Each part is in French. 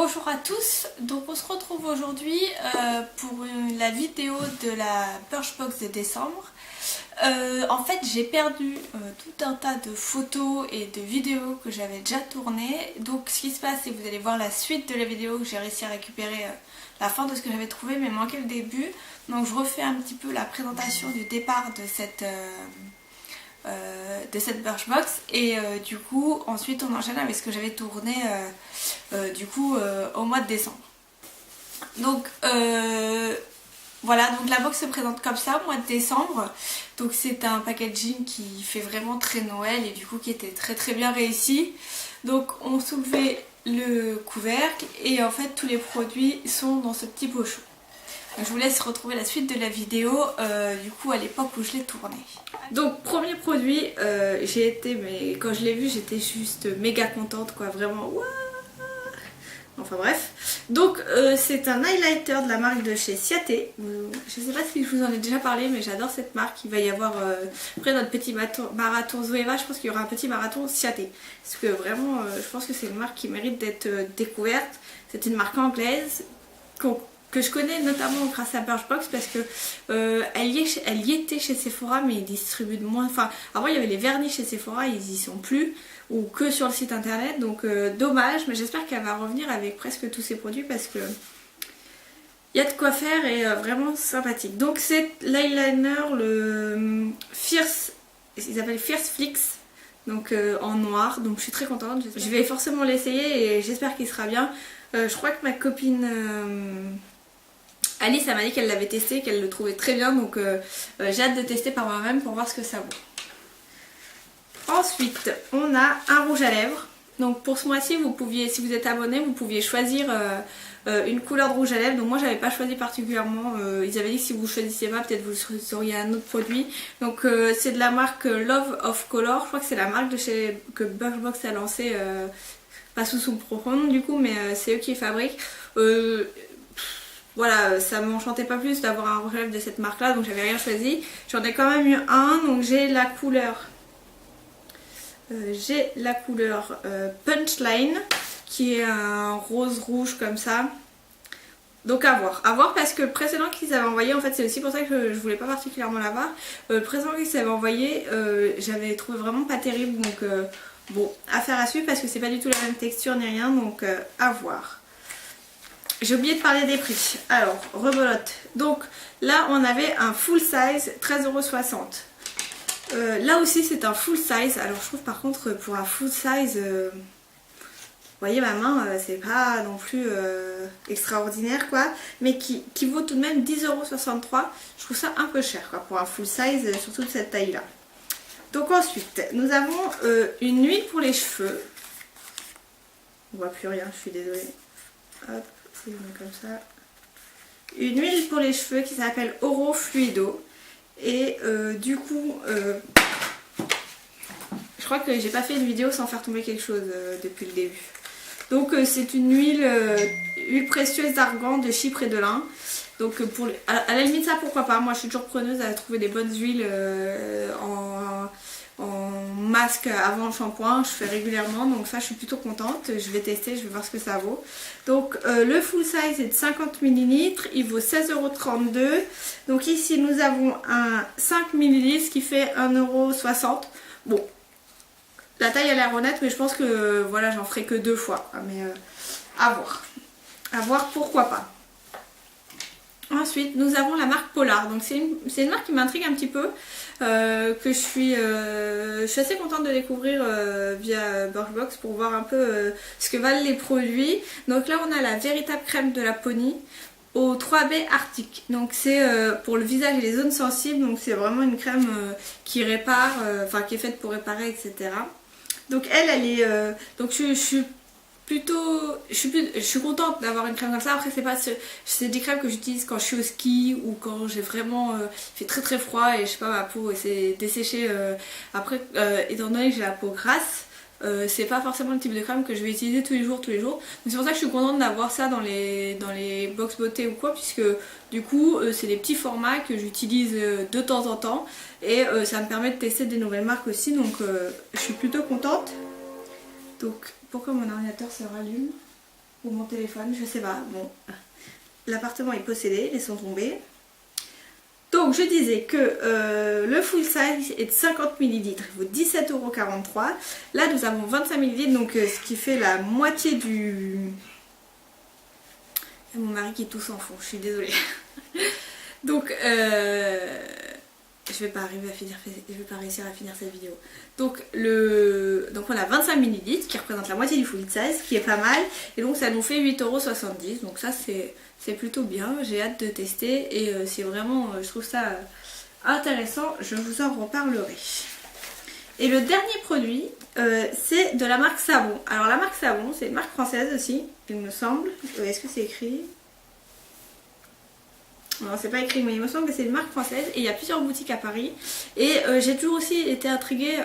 Bonjour à tous, donc on se retrouve aujourd'hui pour la vidéo de la Birchbox de décembre. En fait j'ai perdu tout un tas de photos et de vidéos que j'avais déjà tournées. Donc ce qui se passe c'est que vous allez voir la suite de la vidéo, que j'ai réussi à récupérer la fin de ce que j'avais trouvé mais manquait le début. Donc je refais un petit peu la présentation du départ de cette Birchbox et du coup ensuite on enchaîne avec ce que j'avais tourné au mois de décembre. Donc voilà, donc la box se présente comme ça au mois de décembre. Donc c'est un packaging qui fait vraiment très Noël et du coup qui était très bien réussi. Donc on soulevait le couvercle et en fait tous les produits sont dans ce petit pochon. Donc, je vous laisse retrouver la suite de la vidéo du coup à l'époque où je l'ai tourné. Donc premier produit, quand je l'ai vu j'étais juste méga contente quoi, vraiment waouh. Enfin bref, donc c'est un highlighter de la marque de chez Ciaté. Je sais pas si je vous en ai déjà parlé mais j'adore cette marque. Il va y avoir après notre petit marathon Zoeva, je pense qu'il y aura un petit marathon Ciaté. Parce que vraiment je pense que c'est une marque qui mérite d'être découverte. C'est une marque anglaise que je connais notamment grâce à Birchbox parce que elle y était chez Sephora mais ils distribuent de moins. Enfin avant il y avait les vernis chez Sephora, ils y sont plus ou que sur le site internet, donc dommage, mais j'espère qu'elle va revenir avec presque tous ses produits parce que il y a de quoi faire et vraiment sympathique. Donc c'est l'eyeliner, le Fierce, ils appellent Fierce Flix, donc en noir, donc je suis très contente. Je vais forcément l'essayer et j'espère qu'il sera bien. Je crois que ma copine Alice elle m'a dit qu'elle l'avait testé, qu'elle le trouvait très bien, donc j'ai hâte de tester par moi-même pour voir ce que ça vaut. Ensuite, on a un rouge à lèvres. Donc pour ce mois-ci, vous pouviez, si vous êtes abonné, vous pouviez choisir une couleur de rouge à lèvres. Donc moi, j'avais pas choisi particulièrement. Ils avaient dit que si vous choisissiez pas, peut-être vous auriez un autre produit. Donc c'est de la marque Love of Color. Je crois que c'est la marque que Birchbox a lancé, pas sous son propre nom du coup, mais c'est eux qui les fabriquent. Voilà, ça m'enchantait pas plus d'avoir un rouge à lèvres de cette marque-là, donc j'avais rien choisi. J'en ai quand même eu un, donc j'ai la couleur. Punchline qui est un rose rouge comme ça, donc à voir parce que le précédent qu'ils avaient envoyé, en fait c'est aussi pour ça que je voulais pas particulièrement l'avoir. Le précédent qu'ils avaient envoyé j'avais trouvé vraiment pas terrible, donc bon, affaire à suivre parce que c'est pas du tout la même texture ni rien, donc à voir. J'ai oublié de parler des prix, alors rebelote. Donc là on avait un full size 13,60 €. Là aussi c'est un full size. Alors je trouve par contre pour un full size, vous voyez ma main, c'est pas non plus extraordinaire quoi, mais qui vaut tout de même 10,63 €. Je trouve ça un peu cher quoi pour un full size, surtout de cette taille là. Donc ensuite nous avons une huile pour les cheveux. On voit plus rien, je suis désolée. Hop, c'est comme ça. Une huile pour les cheveux qui s'appelle Oro Fluido. Et du coup je crois que j'ai pas fait une vidéo sans faire tomber quelque chose depuis le début. Donc c'est une huile précieuse d'argan de Chypre et de lin. Donc à la limite ça pourquoi pas, moi je suis toujours preneuse à trouver des bonnes huiles en masque avant le shampoing, je fais régulièrement, donc ça je suis plutôt contente. Je vais tester, je vais voir ce que ça vaut. Donc le full size est de 50 ml, il vaut 16,32 €. Donc ici nous avons un 5 ml qui fait 1,60 €. Bon, la taille a l'air honnête mais je pense que voilà, j'en ferai que 2 fois, mais à voir pourquoi pas. Ensuite, nous avons la marque Polar. Donc c'est une marque qui m'intrigue un petit peu, que je suis assez contente de découvrir via Birchbox pour voir un peu ce que valent les produits. Donc là, on a la véritable crème de la Pony au 3B Arctic. Donc c'est pour le visage et les zones sensibles. Donc c'est vraiment une crème qui répare, enfin qui est faite pour réparer, etc. Donc elle est... donc je suis contente d'avoir une crème comme ça. Après c'est des crèmes que j'utilise quand je suis au ski ou quand j'ai vraiment il fait très froid et je sais pas, ma peau s'est desséchée après, étant donné que j'ai la peau grasse, c'est pas forcément le type de crème que je vais utiliser tous les jours. Donc c'est pour ça que je suis contente d'avoir ça dans les box beauté ou quoi, puisque du coup c'est des petits formats que j'utilise de temps en temps et ça me permet de tester des nouvelles marques aussi, donc je suis plutôt contente. Donc pourquoi mon ordinateur se rallume? ou mon téléphone, je sais pas. Bon, l'appartement est possédé, laissons tomber. Donc je disais que le full size est de 50 ml, il vaut 17,43 €. Là nous avons 25 ml, donc ce qui fait la moitié du... Mon mari qui tousse en fond, je suis désolée. Donc je vais pas réussir à finir cette vidéo. Donc on a 25 ml qui représente la moitié du full size, qui est pas mal. Et donc ça nous fait 8,70 €. Donc ça c'est plutôt bien. J'ai hâte de tester. Et si vraiment je trouve ça intéressant, je vous en reparlerai. Et le dernier produit, c'est de la marque Savon. Alors la marque Savon, c'est une marque française aussi, il me semble. Est-ce que c'est écrit ? Non, c'est pas écrit, mais il me semble que c'est une marque française et il y a plusieurs boutiques à Paris. Et j'ai toujours aussi été intriguée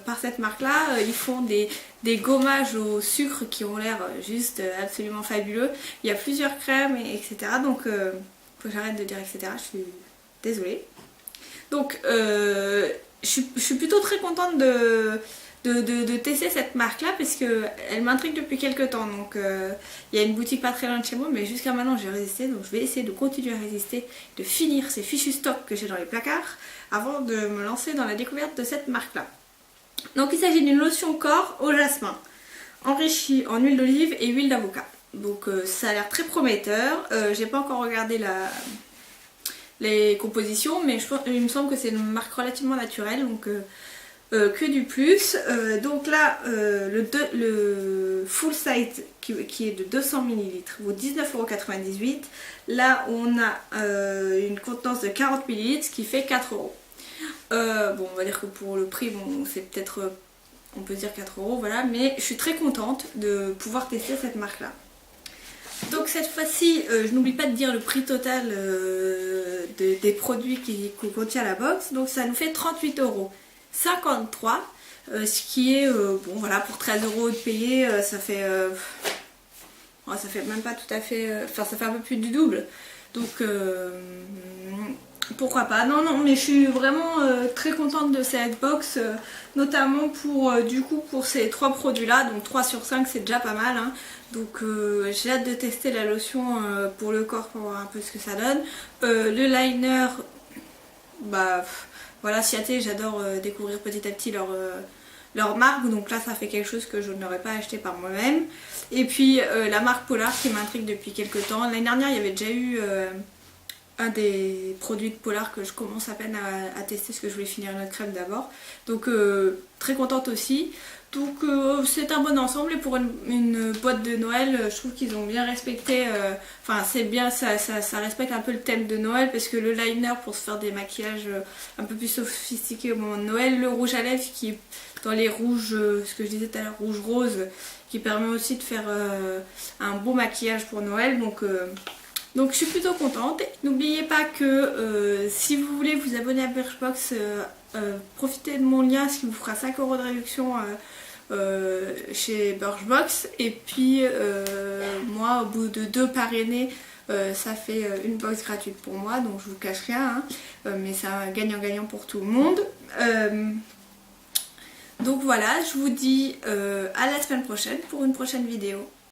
par cette marque-là. Ils font des gommages au sucre qui ont l'air juste absolument fabuleux. Il y a plusieurs crèmes, etc. Donc, faut que j'arrête de dire etc. Je suis désolée. Donc, je suis plutôt très contente de tester cette marque là parce qu'elle m'intrigue depuis quelques temps. Donc il y a une boutique pas très loin de chez moi, mais jusqu'à maintenant j'ai résisté, donc je vais essayer de continuer à résister, de finir ces fichus stocks que j'ai dans les placards avant de me lancer dans la découverte de cette marque là. Donc il s'agit d'une lotion corps au jasmin enrichie en huile d'olive et huile d'avocat. Donc ça a l'air très prometteur. J'ai pas encore regardé les compositions, mais il me semble que c'est une marque relativement naturelle, donc que du plus. Donc là le full size qui est de 200 ml vaut 19,98 €. Là on a une contenance de 40 ml, ce qui fait 4 €. Bon, on va dire que pour le prix, bon, c'est peut-être, on peut dire 4 €, voilà, mais je suis très contente de pouvoir tester cette marque là. Donc cette fois-ci, je n'oublie pas de dire le prix total des produits qu'on contient la box. Donc ça nous fait 38,53 €, ce qui est, bon voilà, pour 13 € de payer, ça fait même pas tout à fait, enfin ça fait un peu plus du double. Donc pourquoi pas. Non, mais je suis vraiment très contente de cette box, notamment du coup pour ces 3 produits là. Donc 3 sur 5 c'est déjà pas mal, hein. Donc j'ai hâte de tester la lotion pour le corps pour voir un peu ce que ça donne. Le liner, bah voilà, Ciaté, j'adore découvrir petit à petit leur marque, donc là ça fait quelque chose que je n'aurais pas acheté par moi-même. Et puis la marque Polar qui m'intrigue depuis quelques temps. L'année dernière il y avait déjà eu un des produits de Polar que je commence à peine à tester parce que je voulais finir une autre crème d'abord. Donc très contente aussi. Donc c'est un bon ensemble et pour une boîte de Noël, je trouve qu'ils ont bien respecté, enfin c'est bien, ça respecte un peu le thème de Noël parce que le liner pour se faire des maquillages un peu plus sophistiqués au moment de Noël, le rouge à lèvres qui est dans les rouges, ce que je disais tout à l'heure, rouge rose, qui permet aussi de faire un beau maquillage pour Noël. Donc je suis plutôt contente. N'oubliez pas que si vous voulez vous abonner à Birchbox, profitez de mon lien, ce qui vous fera 5 € de réduction chez Birchbox. Et puis moi au bout de 2 parrainés, ça fait une box gratuite pour moi, donc je vous cache rien, hein, mais c'est un gagnant-gagnant pour tout le monde. Donc voilà, je vous dis à la semaine prochaine pour une prochaine vidéo.